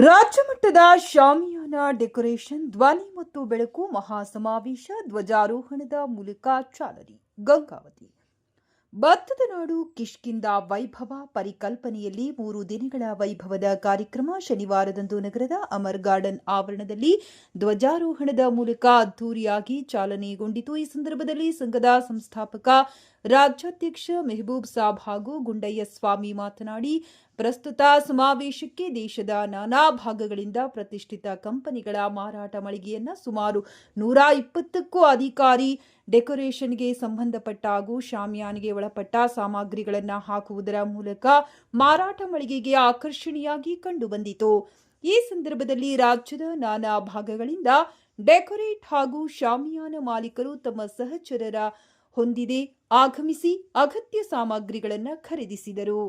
ರಾಜ್ಯ ಮಟ್ಟದ ಶಾಮಿಯಾನ ಡೆಕೋರೇಷನ್, ಧ್ವನಿ ಮತ್ತು ಬೆಳಕು ಮಹಾಸಮಾವೇಶ, ಧ್ವಜಾರೋಹಣದ ಮೂಲಕ ಚಾಲನೆ. ಗಂಗಾವತಿ ಭತ್ತದ ನಾಡು ಕಿಷ್ಕಿಂದ ವೈಭವ ಪರಿಕಲ್ಪನೆಯಲ್ಲಿ 3 ದಿನಗಳ ವೈಭವದ ಕಾರ್ಯಕ್ರಮ ಶನಿವಾರದಂದು ನಗರದ ಅಮರ್ ಗಾರ್ಡನ್ ಆವರಣದಲ್ಲಿ ಧ್ವಜಾರೋಹಣದ ಮೂಲಕ ಅದ್ದೂರಿಯಾಗಿ ಚಾಲನೆಗೊಂಡಿತು. ಈ ಸಂದರ್ಭದಲ್ಲಿ ಸಂಘದ ಸಂಸ್ಥಾಪಕ ರಾಜ್ಯಾಧ್ಯಕ್ಷ ಮೆಹಬೂಬ್ ಸಾಬ್ ಹಾಗೂ ಗುಂಡಯ್ಯ ಸ್ವಾಮಿ ಮಾತನಾಡಿ, ಪ್ರಸ್ತುತ ಸಮಾವೇಶಕ್ಕೆ ದೇಶದ ನಾನಾ ಭಾಗಗಳಿಂದ ಪ್ರತಿಷ್ಠಿತ ಕಂಪನಿಗಳ ಮಾರಾಟ ಮಳಿಗೆಯನ್ನು ಸುಮಾರು 120ಕ್ಕೂ ಅಧಿಕಾರಿ ಡೆಕೋರೇಷನ್ಗೆ ಸಂಬಂಧಪಟ್ಟ ಹಾಗೂ ಶಾಮಿಯಾನಿಗೆ ಒಳಪಟ್ಟ ಸಾಮಗ್ರಿಗಳನ್ನು ಹಾಕುವುದರ ಮೂಲಕ ಮಾರಾಟ ಮಳಿಗೆಗೆ ಆಕರ್ಷಣೀಯಾಗಿ ಕಂಡುಬಂದಿತು. ಈ ಸಂದರ್ಭದಲ್ಲಿ ರಾಜ್ಯದ ನಾನಾ ಭಾಗಗಳಿಂದ ಡೆಕೋರೇಟ್ ಹಾಗೂ ಶಾಮಿಯಾನ ಮಾಲೀಕರು ತಮ್ಮ ಸಹಚರರ ಹೊಂದಿದೆ ಆಗಮಿಸಿ ಅಗತ್ಯ ಸಾಮಗ್ರಿಗಳನ್ನು ಖರೀದಿಸಿದರು.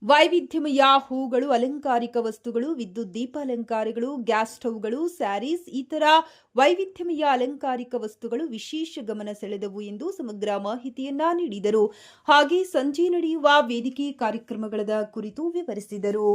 ವೈವಿಧ್ಯಮಯ ಹೂಗಳು, ಅಲಂಕಾರಿಕ ವಸ್ತುಗಳು, ವಿದ್ಯುತ್ ದೀಪಾಲಂಕಾರಗಳು, ಗ್ಯಾಸ್ ಸ್ಟವ್ಗಳು, ಸ್ಯಾರೀಸ್, ಇತರ ವೈವಿಧ್ಯಮಯ ಅಲಂಕಾರಿಕ ವಸ್ತುಗಳು ವಿಶೇಷ ಗಮನ ಸೆಳೆದವು ಎಂದು ಸಮಗ್ರ ಮಾಹಿತಿಯನ್ನ ನೀಡಿದರು. ಹಾಗೆ ಸಂಜೆ ನಡೆಯುವ ವೇದಿಕೆ ಕಾರ್ಯಕ್ರಮಗಳ ಕುರಿತು ವಿವರಿಸಿದರು.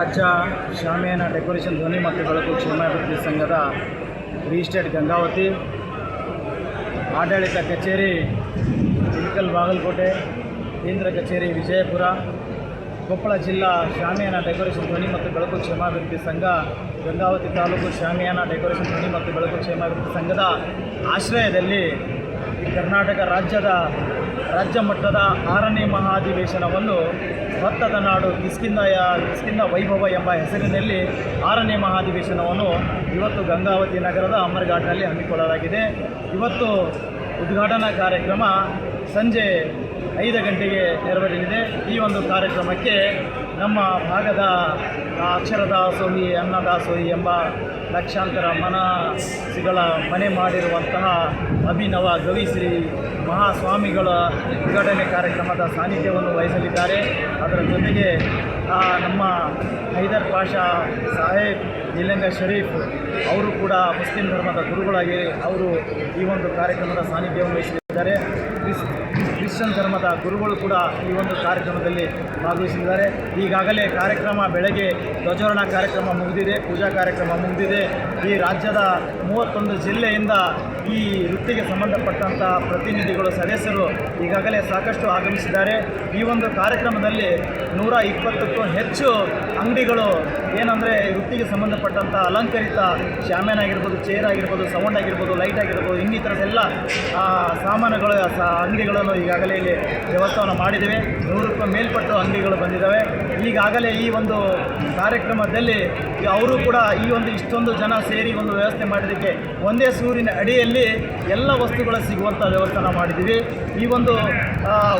ರಾಜ್ಯ ಶಾಮಿಯಾನ ಡೆಕೋರೇಷನ್ ಧ್ವನಿ ಮತ್ತು ಬೆಳಕು ಕ್ಷೇಮಾಭಿವೃದ್ಧಿ ಸಂಘದ ರಿಜಿಸ್ಟರ್ಡ್ ಗಂಗಾವತಿ ಆಡಳಿತ ಕಚೇರಿ ಇಳಕಲ್ ಬಾಗಲಕೋಟೆ, ಕೇಂದ್ರ ಕಚೇರಿ ವಿಜಯಪುರ, ಕೊಪ್ಪಳ ಜಿಲ್ಲಾ ಶಾಮಿಯಾನ ಡೆಕೋರೇಷನ್ ಧ್ವನಿ ಮತ್ತು ಬೆಳಕು ಕ್ಷೇಮಾಭಿವೃದ್ಧಿ ಸಂಘ, ಗಂಗಾವತಿ ತಾಲೂಕು ಶಾಮಿಯಾನ ಡೆಕೋರೇಷನ್ ಧ್ವನಿ ಮತ್ತು ಬೆಳಕು ಕ್ಷೇಮಾಭಿವೃದ್ಧಿ ಸಂಘದ ಆಶ್ರಯದಲ್ಲಿ ಕರ್ನಾಟಕ ರಾಜ್ಯ ಮಟ್ಟದ 6ನೇ ಮಹಾಧಿವೇಶನವನ್ನು ಭತ್ತದ ನಾಡು ಕಿಷ್ಕಿಂಧ ವೈಭವ ಎಂಬ ಹೆಸರಿನಲ್ಲಿ 6ನೇ ಮಹಾಧಿವೇಶನವನ್ನು ಇವತ್ತು ಗಂಗಾವತಿ ನಗರದ ಅಮರ್ಘಾಟ್ನಲ್ಲಿ ಹಮ್ಮಿಕೊಳ್ಳಲಾಗಿದೆ. ಇವತ್ತು ಉದ್ಘಾಟನಾ ಕಾರ್ಯಕ್ರಮ ಸಂಜೆ 5 ಗಂಟೆಗೆ ನೆರವೇರಲಿದೆ. ಈ ಒಂದು ಕಾರ್ಯಕ್ರಮಕ್ಕೆ ನಮ್ಮ ಭಾಗದ ಅಕ್ಷರದಾಸೋಹಿ ಅನ್ನದಾಸೋಹಿ ಎಂಬ ಲಕ್ಷಾಂತರ ಮನಸ್ಸುಗಳ ಮನೆ ಮಾಡಿರುವಂತಹ ಅಭಿನವ ಗವಿಶ್ರೀ ಮಹಾಸ್ವಾಮಿಗಳ ಉದ್ಘಾಟನೆ ಕಾರ್ಯಕ್ರಮದ ಸಾನ್ನಿಧ್ಯವನ್ನು ವಹಿಸಲಿದ್ದಾರೆ. ಅದರ ಜೊತೆಗೆ ನಮ್ಮ ಹೈದರ್ ಪಾಷಾ ಸಾಹೇಬ್ ನಿಲಂಗ ಶರೀಫ್ ಅವರು ಕೂಡ ಮುಸ್ಲಿಂ ಧರ್ಮದ ಗುರುಗಳಾಗಿ ಅವರು ಈ ಒಂದು ಕಾರ್ಯಕ್ರಮದ ಸಾನ್ನಿಧ್ಯವನ್ನು ವಹಿಸಲಿದ್ದಾರೆ. ಕ್ರಿಶ್ಚಿಯನ್ ಧರ್ಮದ ಗುರುಗಳು ಕೂಡ ಈ ಒಂದು ಕಾರ್ಯಕ್ರಮದಲ್ಲಿ ಭಾಗವಹಿಸಿದ್ದಾರೆ. ಈಗಾಗಲೇ ಕಾರ್ಯಕ್ರಮ ಬೆಳಗ್ಗೆ ಧ್ವಜಾರೋಹಣ ಕಾರ್ಯಕ್ರಮ ಮುಗಿದಿದೆ, ಪೂಜಾ ಕಾರ್ಯಕ್ರಮ ಮುಗಿದಿದೆ. ಈ ರಾಜ್ಯದ 31 ಜಿಲ್ಲೆಯಿಂದ ಈ ವೃತ್ತಿಗೆ ಸಂಬಂಧಪಟ್ಟಂಥ ಪ್ರತಿನಿಧಿಗಳು ಸದಸ್ಯರು ಈಗಾಗಲೇ ಸಾಕಷ್ಟು ಆಗಮಿಸಿದ್ದಾರೆ. ಈ ಒಂದು ಕಾರ್ಯಕ್ರಮದಲ್ಲಿ 120ಕ್ಕೂ ಹೆಚ್ಚು ಅಂಗಡಿಗಳು ಏನಂದರೆ ವೃತ್ತಿಗೆ ಸಂಬಂಧಪಟ್ಟಂಥ ಅಲಂಕರಿತ ಶಾಮಿಯಾನ ಆಗಿರ್ಬೋದು, ಚೇರ್ ಆಗಿರ್ಬೋದು, ಸೌಂಡ್ ಆಗಿರ್ಬೋದು, ಲೈಟ್ ಆಗಿರ್ಬೋದು, ಇನ್ನಿತರದೆಲ್ಲ ಸಾಮಾನುಗಳು ಅಂಗಡಿಗಳನ್ನು ಈಗಾಗಲೇ ಇಲ್ಲಿ ವ್ಯವಸ್ಥೆಯನ್ನು ಮಾಡಿದ್ದೇವೆ. 100ಕ್ಕೂ ಮೇಲ್ಪಟ್ಟು ಅಂಗಡಿಗಳು ಬಂದಿದ್ದಾವೆ. ಈಗಾಗಲೇ ಈ ಒಂದು ಕಾರ್ಯಕ್ರಮದಲ್ಲಿ ಅವರು ಕೂಡ ಈ ಒಂದು ಇಷ್ಟೊಂದು ಜನ ಸೇರಿ ಒಂದು ವ್ಯವಸ್ಥೆ ಮಾಡಿದ್ದಕ್ಕೆ ಒಂದೇ ಸೂರಿನ ಅಡಿಯಲ್ಲಿ ಎಲ್ಲ ವಸ್ತುಗಳು ಸಿಗುವಂಥ ವ್ಯವಸ್ಥೆನ ಮಾಡಿದ್ದೀವಿ. ಈ ಒಂದು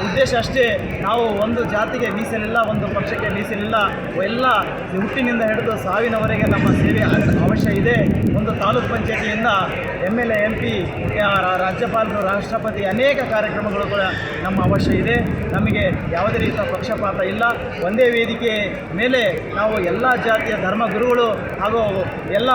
ಉದ್ದೇಶ ಅಷ್ಟೇ, ನಾವು ಒಂದು ಜಾತಿಗೆ ಮೀಸಲಿಲ್ಲ, ಒಂದು ಪಕ್ಷಕ್ಕೆ ಮೀಸಲಿಲ್ಲ, ಎಲ್ಲ ಹುಟ್ಟಿನಿಂದ ಹಿಡಿದು ಸಾವಿನವರೆಗೆ ನಮ್ಮ ಸೇವೆ ಅವಶ್ಯ ಇದೆ. ಒಂದು ತಾಲೂಕು ಪಂಚಾಯತಿಯಿಂದ MLA MP ರಾಜ್ಯಪಾಲರು, ರಾಷ್ಟ್ರಪತಿ ಅನೇಕ ಕಾರ್ಯಕ್ರಮಗಳು ಕೂಡ ನಮ್ಮ ಅವಶ್ಯ ಇದೆ. ನಮಗೆ ಯಾವುದೇ ರೀತಿಯ ಪಕ್ಷಪಾತ ಇಲ್ಲ. ಒಂದೇ ವೇದಿಕೆ ಮೇಲೆ ನಾವು ಎಲ್ಲ ಜಾತಿಯ ಧರ್ಮಗುರುಗಳು ಹಾಗೂ ಎಲ್ಲ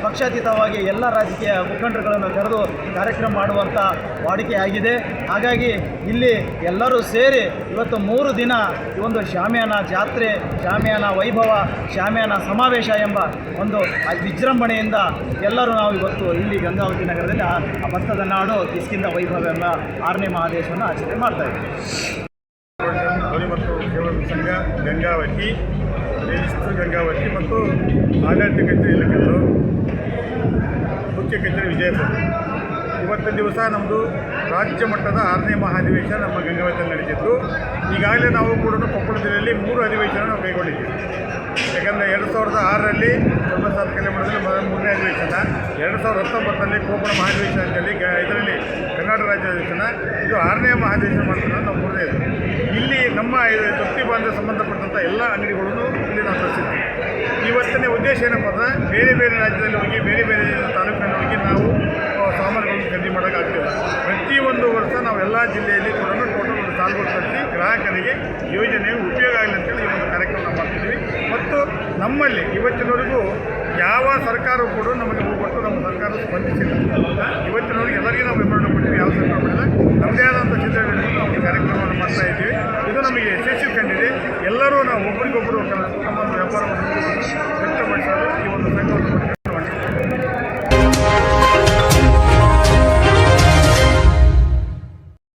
ಪಕ್ಷಾತೀತವಾಗಿ ಎಲ್ಲ ರಾಜಕೀಯ ಮುಖಂಡರುಗಳನ್ನು ಕರೆದು ಕಾರ್ಯಕ್ರಮ ಮಾಡುವಂಥ ವಾಡಿಕೆ ಆಗಿದೆ. ಹಾಗಾಗಿ ಇಲ್ಲಿ ಎಲ್ಲರೂ ಸೇರಿ ಇವತ್ತು 3 ದಿನ ಈ ಒಂದು ಶಾಮಿಯಾನ ಜಾತ್ರೆ, ಶಾಮಿಯಾನ ವೈಭವ, ಶಾಮಿಯಾನ ಸಮಾವೇಶ ಎಂಬ ಒಂದು ವಿಜೃಂಭಣೆಯಿಂದ ಎಲ್ಲರೂ ನಾವು ಇವತ್ತು ಇಲ್ಲಿ ಗಂಗಾವತಿ ನಗರದಲ್ಲಿ ಆ ಭತ್ತದ ನಾಡು ಕಿಷ್ಕಿಂಧ ವೈಭವ ಎಂಬ 6ನೇ ಮಹಾದೇಶವನ್ನು ಆಚರಣೆ ಮಾಡ್ತಾ ಇದ್ದೀವಿ. ಧ್ವನಿ ಮತ್ತು ಕ್ಷೇಮಾಭಿವೃದ್ಧಿ ಸಂಘ ಗಂಗಾವತಿ, ರಿಜಿಸ್ಟರ್ ಗಂಗಾವತಿ ಮತ್ತು ಆಡಳಿತ ಕಚೇರಿ ಇಳಕಲ್ಲು, ಮುಖ್ಯ ಕಚೇರಿ ವಿಜಯಪುರ. ಇವತ್ತಿನ ದಿವಸ ನಮ್ಮದು ರಾಜ್ಯ ಮಟ್ಟದ 6ನೇ ಮಹಾಧಿವೇಶನ ನಮ್ಮ ಗಂಗಾವತಿಯಲ್ಲಿ ನಡೆದಿದ್ದು. ಈಗಾಗಲೇ ನಾವು ಕೂಡ ಕೊಪ್ಪಳ ಜಿಲ್ಲೆಯಲ್ಲಿ 3 ಅಧಿವೇಶನ ನಾವು ಕೈಗೊಂಡಿದ್ದೀವಿ. ಯಾಕಂದರೆ 2006ರಲ್ಲಿ ಧರ್ಮಸ್ಥಳ ಕಲ್ಯಾಣದಲ್ಲಿ 3ನೇ ಅಧಿವೇಶನ, 2019ರಲ್ಲಿ ಕೊಪ್ಪಳ ಮಹಾಧಿವೇಶನ ಅಂತೇಳಿ ಇದರಲ್ಲಿ ಕರ್ನಾಟಕ ರಾಜ್ಯ ಅಧಿವೇಶನ, ಇದು 6ನೇ ಮಹಾಧಿವೇಶನ ಮಾಡ್ತಾರೆ ನಾವು 3ನೇದು. ಇಲ್ಲಿ ನಮ್ಮ ವೃತ್ತಿ ಬಾಂಧವ್ಯ ಸಂಬಂಧಪಟ್ಟಂಥ ಎಲ್ಲ ಅಂಗಡಿಗಳನ್ನು ಇಲ್ಲಿ ನಾವು ತರಿಸಿದ್ವಿ. ಇವತ್ತಿನ ಉದ್ದೇಶ ಏನಪ್ಪ ಅಂದರೆ ಬೇರೆ ಬೇರೆ ರಾಜ್ಯದಲ್ಲಿ ಹೋಗಿ ಬೇರೆ ಬೇರೆ ತಾಲೂಕಿನಲ್ಲಿ ಹೋಗಿ ನಾವು ಸಾಮಾನುಗಳನ್ನು ಖರೀದಿ ಮಾಡೋಕ್ಕಾಗ್ತಿಲ್ಲ. ಪ್ರತಿಯೊಂದು ವರ್ಷ ನಾವು ಎಲ್ಲ ಜಿಲ್ಲೆಯಲ್ಲಿ ಕೂಡ ಟೋಟಲ್ ಒಂದು ಸಾಲುಗಳು ತರಿಸಿ ಗ್ರಾಹಕರಿಗೆ ಯೋಜನೆ ಉಪಯೋಗ ಆಗಲಿ ಅಂತೇಳಿ ಈ ಒಂದು ಕಾರ್ಯಕ್ರಮ ಮಾಡ್ತಿದ್ವಿ. ಮತ್ತು ನಮ್ಮಲ್ಲಿ ಇವತ್ತಿನವರೆಗೂ ಯಾವ ಸರ್ಕಾರವೂ ಕೂಡ ನಮಗೆ ಹೋಗ್ಬಿಟ್ಟು ನಮ್ಮ ಸರ್ಕಾರ ಸ್ಪಂದಿಸಿಲ್ಲ. ಇವತ್ತಿನವರೆಗೆ ಎಲ್ಲರಿಗೂ ನಾವು ಬೆಂಬಲ ಕೊಟ್ಟಿದ್ದೀವಿ, ಯಾವ ಸರ್ಕಾರ ಮಾಡಿಲ್ಲ. ನಮ್ಮದೇ ಆದಂಥ ಚಿತ್ರಗಳನ್ನು ನಾವು ಈ ಕಾರ್ಯಕ್ರಮವನ್ನು ಮಾಡ್ತಾ ಇದ್ದೀವಿ. ಇದು ನಮಗೆ ಯಶಸ್ವಿ ಕಂಡಿದೆ. ಎಲ್ಲರೂ ನಾವು ಒಬ್ಬರಿಗೊಬ್ಬರು ನಮ್ಮ